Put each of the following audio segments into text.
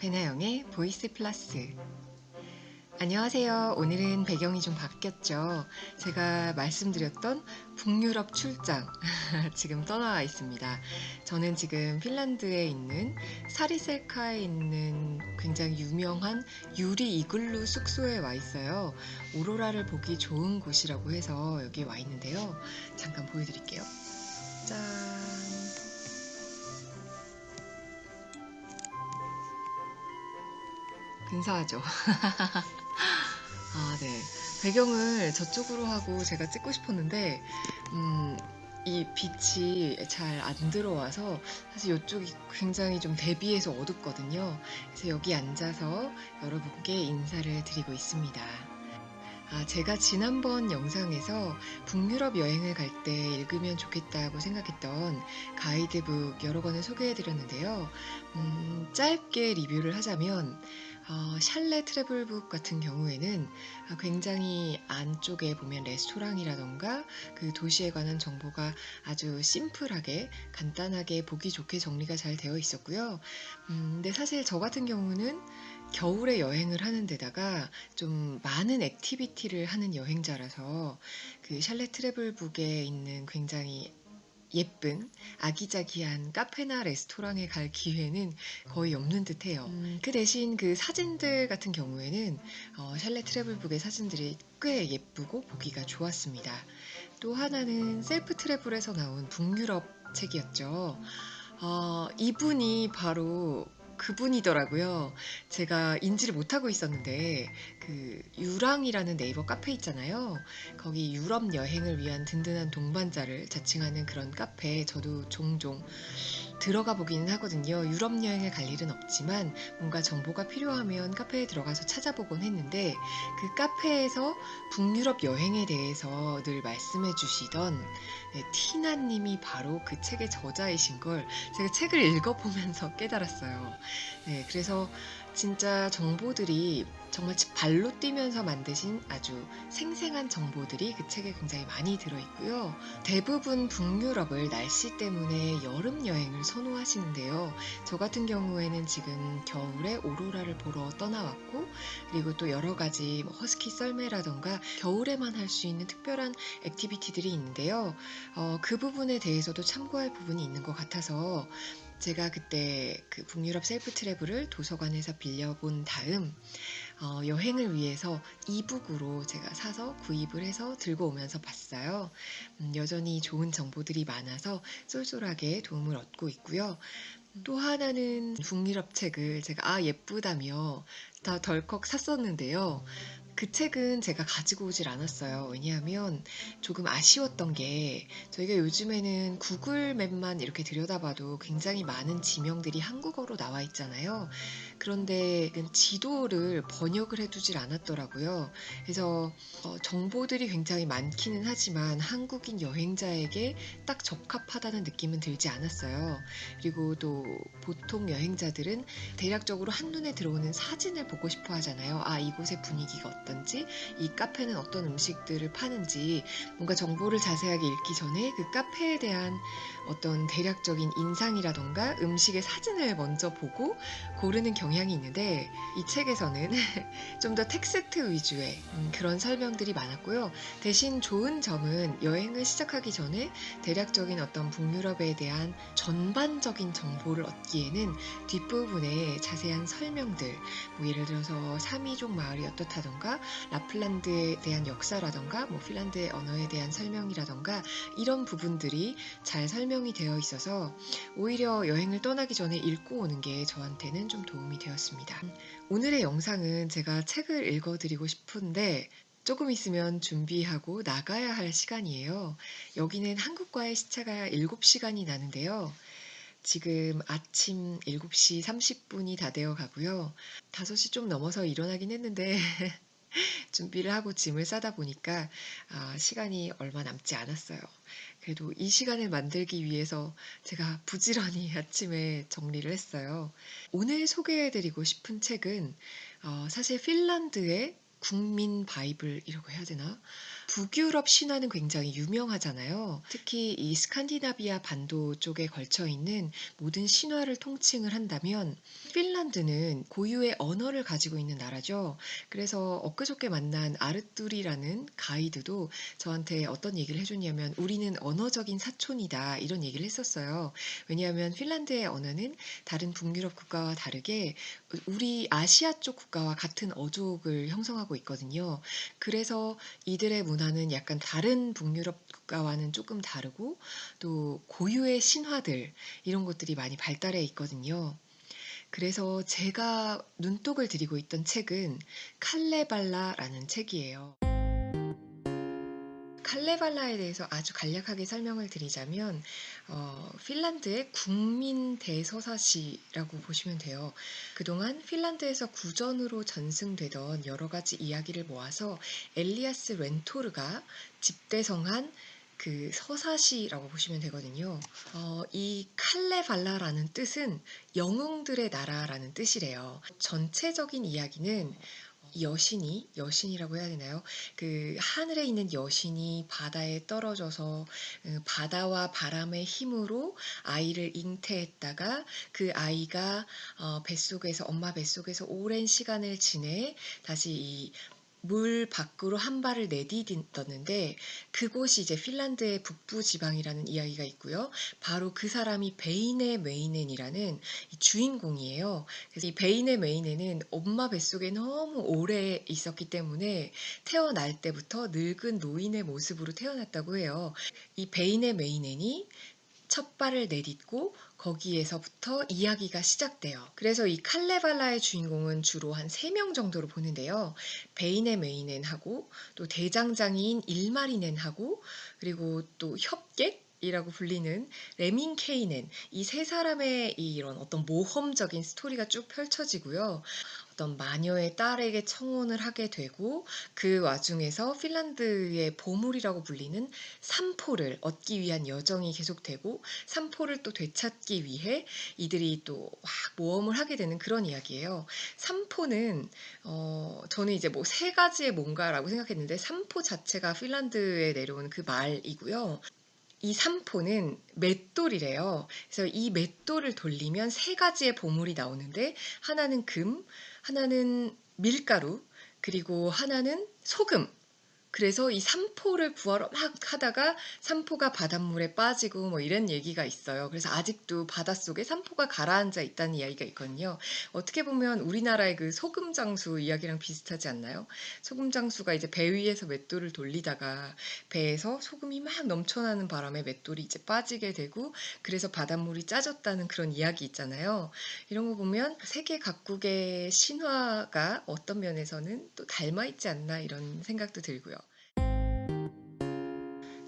배나영의 보이스 플러스. 안녕하세요. 오늘은 배경이 좀 바뀌었죠. 제가 말씀드렸던 북유럽 출장 지금 떠나와 있습니다. 저는 지금 핀란드에 있는 사리셀카에 있는 굉장히 유명한 유리 이글루 숙소에 와 있어요. 오로라를 보기 좋은 곳이라고 해서 여기 와 있는데요. 잠깐 보여드릴게요. 짠. 근사하죠? 아, 네. 배경을 저쪽으로 하고 제가 찍고 싶었는데, 이 빛이 잘 안 들어와서 사실 이쪽이 굉장히 좀 대비해서 어둡거든요. 그래서 여기 앉아서 여러분께 인사를 드리고 있습니다. 제가 지난번 영상에서 북유럽 여행을 갈 때 읽으면 좋겠다고 생각했던 가이드북 여러 권을 소개해 드렸는데요. 짧게 리뷰를 하자면, 샬레 트래블북 같은 경우에는 굉장히 안쪽에 보면 레스토랑이라던가 그 도시에 관한 정보가 아주 심플하게 간단하게 보기 좋게 정리가 잘 되어 있었고요. 근데 사실 저 같은 경우는 겨울에 여행을 하는 데다가 좀 많은 액티비티를 하는 여행자라서 그 샬레 트래블북에 있는 굉장히 예쁜 아기자기한 카페나 레스토랑에 갈 기회는 거의 없는 듯해요. 그 대신 그 사진들 같은 경우에는 샬레 트래블북의 사진들이 꽤 예쁘고 보기가 좋았습니다. 또 하나는 셀프 트래블에서 나온 북유럽 책이었죠. 이분이 바로 그분이더라고요. 제가 인지를 못하고 있었는데, 그, 유랑이라는 네이버 카페 있잖아요. 거기 유럽 여행을 위한 든든한 동반자를 자칭하는 그런 카페에 저도 종종 들어가 보기는 하거든요. 유럽 여행을 갈 일은 없지만 뭔가 정보가 필요하면 카페에 들어가서 찾아보곤 했는데 그 카페에서 북유럽 여행에 대해서 늘 말씀해 주시던 티나님이 바로 그 책의 저자이신 걸 제가 책을 읽어보면서 깨달았어요. 네, 그래서 진짜 정보들이 정말 발로 뛰면서 만드신 아주 생생한 정보들이 그 책에 굉장히 많이 들어있고요. 대부분 북유럽을 날씨 때문에 여름 여행을 선호하시는데요. 저 같은 경우에는 지금 겨울에 오로라를 보러 떠나왔고, 그리고 또 여러 가지 허스키 썰매라던가 겨울에만 할 수 있는 특별한 액티비티들이 있는데요. 그 부분에 대해서도 참고할 부분이 있는 것 같아서 제가 그때 그 북유럽 셀프 트래블을 도서관에서 빌려본 다음 여행을 위해서 이북으로 제가 사서 구입을 해서 들고 오면서 봤어요. 여전히 좋은 정보들이 많아서 쏠쏠하게 도움을 얻고 있고요. 또 하나는 북유럽 책을 제가 예쁘다며 다 덜컥 샀었는데요. 그 책은 제가 가지고 오질 않았어요. 왜냐하면 조금 아쉬웠던 게 저희가 요즘에는 구글 맵만 이렇게 들여다봐도 굉장히 많은 지명들이 한국어로 나와 있잖아요. 그런데 지도를 번역을 해두질 않았더라고요. 그래서 정보들이 굉장히 많기는 하지만 한국인 여행자에게 딱 적합하다는 느낌은 들지 않았어요. 그리고 또 보통 여행자들은 대략적으로 한눈에 들어오는 사진을 보고 싶어 하잖아요. 이곳의 분위기가 어떤지, 이 카페는 어떤 음식들을 파는지, 뭔가 정보를 자세하게 읽기 전에 그 카페에 대한 어떤 대략적인 인상이라던가 음식의 사진을 먼저 보고 고르는 경향이 있는데 이 책에서는 좀 더 텍스트 위주의 그런 설명들이 많았고요. 대신 좋은 점은 여행을 시작하기 전에 대략적인 어떤 북유럽에 대한 전반적인 정보를 얻기에는 뒷부분에 자세한 설명들, 예를 들어서 사미족 마을이 어떻다던가 라플란드에 대한 역사라던가 핀란드의 언어에 대한 설명이라던가 이런 부분들이 잘 설명이 되어 있어서 오히려 여행을 떠나기 전에 읽고 오는 게 저한테는 좀 도움이 되었습니다. 오늘의 영상은 제가 책을 읽어드리고 싶은데 조금 있으면 준비하고 나가야 할 시간이에요. 여기는 한국과의 시차가 7시간이 나는데요. 지금 아침 7시 30분이 다 되어 가고요. 5시 좀 넘어서 일어나긴 했는데 준비를 하고 짐을 싸다 보니까 시간이 얼마 남지 않았어요. 그래도 이 시간을 만들기 위해서 제가 부지런히 아침에 정리를 했어요. 오늘 소개해드리고 싶은 책은 사실 핀란드의 국민 바이블이라고 해야 되나? 북유럽 신화는 굉장히 유명하잖아요. 특히 이 스칸디나비아 반도 쪽에 걸쳐 있는 모든 신화를 통칭을 한다면 핀란드는 고유의 언어를 가지고 있는 나라죠. 그래서 엊그저께 만난 아르뚜리라는 가이드도 저한테 어떤 얘기를 해줬냐면 우리는 언어적인 사촌이다 이런 얘기를 했었어요. 왜냐하면 핀란드의 언어는 다른 북유럽 국가와 다르게 우리 아시아 쪽 국가와 같은 어족을 형성하고 있거든요. 그래서 이들의 문화는 약간 다른 북유럽 국가와는 조금 다르고 또 고유의 신화들 이런 것들이 많이 발달해 있거든요. 그래서 제가 눈독을 들이고 있던 책은 칼레발라라는 책이에요. 칼레발라에 대해서 아주 간략하게 설명을 드리자면 핀란드의 국민 대서사시라고 보시면 돼요. 그동안 핀란드에서 구전으로 전승되던 여러 가지 이야기를 모아서 엘리아스 렌토르가 집대성한 그 서사시라고 보시면 되거든요. 이 칼레발라라는 뜻은 영웅들의 나라라는 뜻이래요. 전체적인 이야기는 여신이라고 해야 되나요? 그 하늘에 있는 여신이 바다에 떨어져서 바다와 바람의 힘으로 아이를 잉태했다가 그 아이가 뱃속에서 엄마 뱃속에서 오랜 시간을 지내 다시 이 물 밖으로 한 발을 내디뎠는데 그곳이 이제 핀란드의 북부 지방이라는 이야기가 있고요. 바로 그 사람이 베이네 메이넨이라는 이 주인공이에요. 그래서 이 베이네 메이넨은 엄마 뱃속에 너무 오래 있었기 때문에 태어날 때부터 늙은 노인의 모습으로 태어났다고 해요. 이 베이네 메이넨이 첫 발을 내딛고 거기에서부터 이야기가 시작돼요. 그래서 이 칼레발라의 주인공은 주로 한 3명 정도로 보는데요. 베이네 메이넨하고 또 대장장이인 일마리넨하고 그리고 또 협객 이라고 불리는 레밍 케이넨 이 세 사람의 이런 어떤 모험적인 스토리가 쭉 펼쳐지고요. 어떤 마녀의 딸에게 청혼을 하게 되고 그 와중에서 핀란드의 보물이라고 불리는 삼포를 얻기 위한 여정이 계속되고 삼포를 또 되찾기 위해 이들이 또 막 모험을 하게 되는 그런 이야기예요. 삼포는 저는 이제 뭐 세 가지의 뭔가라고 생각했는데 삼포 자체가 핀란드에 내려온 그 말이고요. 이 삼포는 맷돌이래요. 그래서 이 맷돌을 돌리면 세 가지의 보물이 나오는데 하나는 금, 하나는 밀가루, 그리고 하나는 소금. 그래서 이 삼포를 구하러 막 하다가 삼포가 바닷물에 빠지고 뭐 이런 얘기가 있어요. 그래서 아직도 바닷속에 삼포가 가라앉아 있다는 이야기가 있거든요. 어떻게 보면 우리나라의 그 소금 장수 이야기랑 비슷하지 않나요? 소금 장수가 이제 배 위에서 맷돌을 돌리다가 배에서 소금이 막 넘쳐나는 바람에 맷돌이 이제 빠지게 되고 그래서 바닷물이 짜졌다는 그런 이야기 있잖아요. 이런 거 보면 세계 각국의 신화가 어떤 면에서는 또 닮아 있지 않나 이런 생각도 들고요.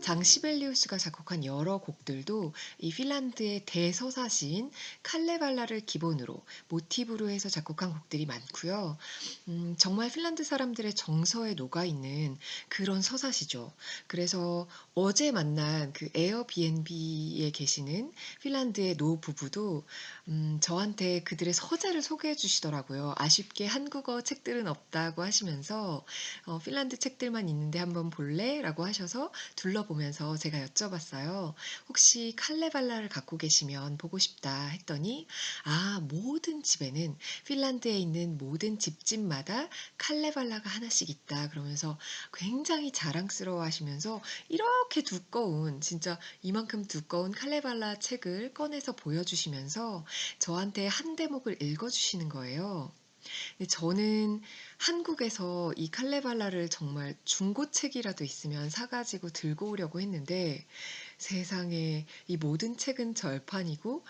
장 시벨리우스가 작곡한 여러 곡들도 이 핀란드의 대서사시인 칼레발라를 기본으로 모티브로 해서 작곡한 곡들이 많고요. 정말 핀란드 사람들의 정서에 녹아있는 그런 서사시죠. 그래서 어제 만난 그 에어비앤비에 계시는 핀란드의 노 부부도 저한테 그들의 서재를 소개해 주시더라고요. 아쉽게 한국어 책들은 없다고 하시면서 핀란드 책들만 있는데 한번 볼래? 라고 하셔서 둘러보면서 제가 여쭤봤어요. 혹시 칼레발라를 갖고 계시면 보고 싶다 했더니 모든 집에는 핀란드에 있는 모든 집집마다 칼레발라가 하나씩 있다 그러면서 굉장히 자랑스러워 하시면서 이렇게 두꺼운 진짜 이만큼 두꺼운 칼레발라 책을 꺼내서 보여주시면서 저한테 한 대목을 읽어주시는 거예요. 근데 저는 한국에서 이 칼레발라를 정말 중고책이라도 있으면 사가지고 들고 오려고 했는데 세상에 이 모든 책은 절판이고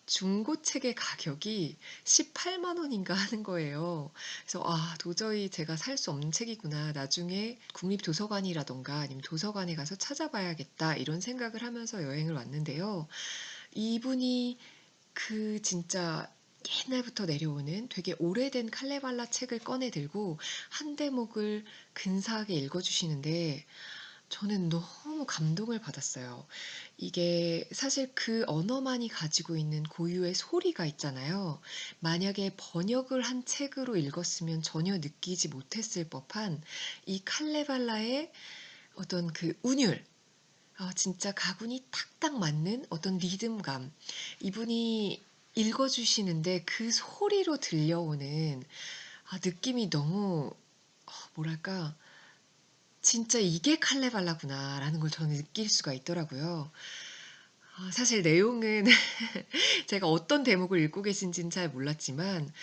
중고책의 가격이 18만 원인가 하는 거예요. 그래서 도저히 제가 살 수 없는 책이구나. 나중에 국립도서관이라던가 아니면 도서관에 가서 찾아봐야겠다. 이런 생각을 하면서 여행을 왔는데요. 이분이 그 진짜 옛날부터 내려오는 되게 오래된 칼레발라 책을 꺼내 들고 한 대목을 근사하게 읽어주시는데 저는 너무 감동을 받았어요. 이게 사실 그 언어만이 가지고 있는 고유의 소리가 있잖아요. 만약에 번역을 한 책으로 읽었으면 전혀 느끼지 못했을 법한 이 칼레발라의 어떤 그 운율, 진짜 가군이 탁딱 맞는 어떤 리듬감, 이분이 읽어주시는데 그 소리로 들려오는 느낌이 너무 뭐랄까 진짜 '이게 칼레발라구나.'라는 걸 저는 느낄 수가 있더라고요. 사실 내용은 제가 어떤 대목을 읽고 계신지는 잘 몰랐지만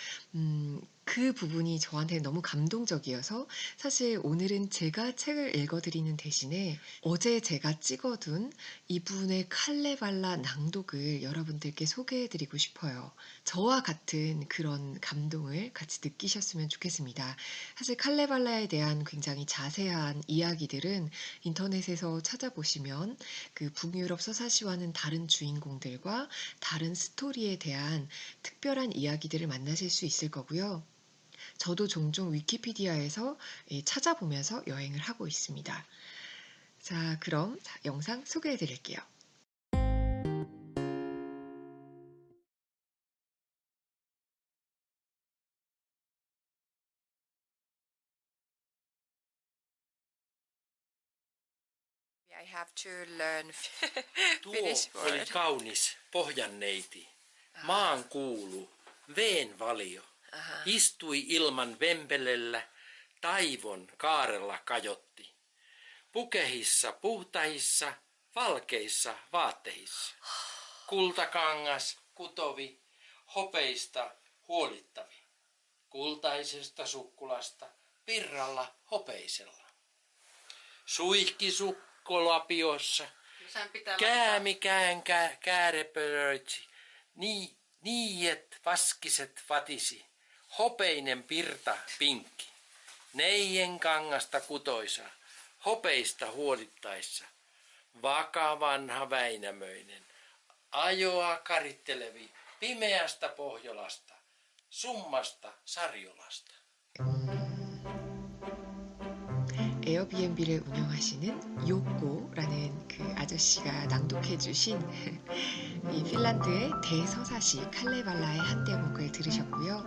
그 부분이 저한테 너무 감동적이어서 사실 오늘은 제가 책을 읽어 드리는 대신에 어제 제가 찍어 둔 이분의 칼레발라 낭독을 여러분들께 소개해 드리고 싶어요. 저와 같은 그런 감동을 같이 느끼셨으면 좋겠습니다. 사실 칼레발라에 대한 굉장히 자세한 이야기들은 인터넷에서 찾아보시면 그 북유럽 서사시와는 다른 주인공들과 다른 스토리에 대한 특별한 이야기들을 만나실 수 있을 거고요. 저도 종종 위키피디아에서 찾아보면서 여행을 하고 있습니다. 자, 그럼 영상 소개해 드릴게요. I have to learn Tuo Finnish oli word. kaunis pohjanneiti. Maan kuulu, veen valio. Istui ilman vempelellä, taivon kaarella kajotti. Pukehissa puhtahissa, valkeissa vaattehissa. Kultakangas kutovi, hopeista huolittavi. Kultaisesta sukkulasta, virralla hopeisella. Suihkisukko lapiossa, käämikään käärepölöitsi, niiet vaskiset vatisi, hopeinen pirta pinkki, neien kangasta kutoisa, hopeista huolittaessa, vaka vanha Väinämöinen, ajoa karittelevi, pimeästä Pohjolasta, summasta Sarjolasta. 에어비앤비를 운영하시는 요코라는 그 아저씨가 낭독해 주신 이 핀란드의 대서사시 칼레발라의 한 대목을 들으셨고요.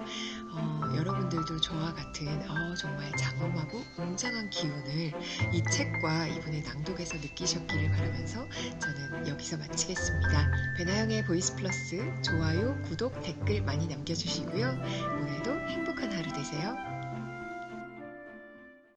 여러분들도 저와 같은 정말 장엄하고 웅장한 기운을 이 책과 이분의 낭독에서 느끼셨기를 바라면서 저는 여기서 마치겠습니다. 배나영의 보이스 플러스 좋아요, 구독, 댓글 많이 남겨주시고요. 오늘도 행복한 하루 되세요.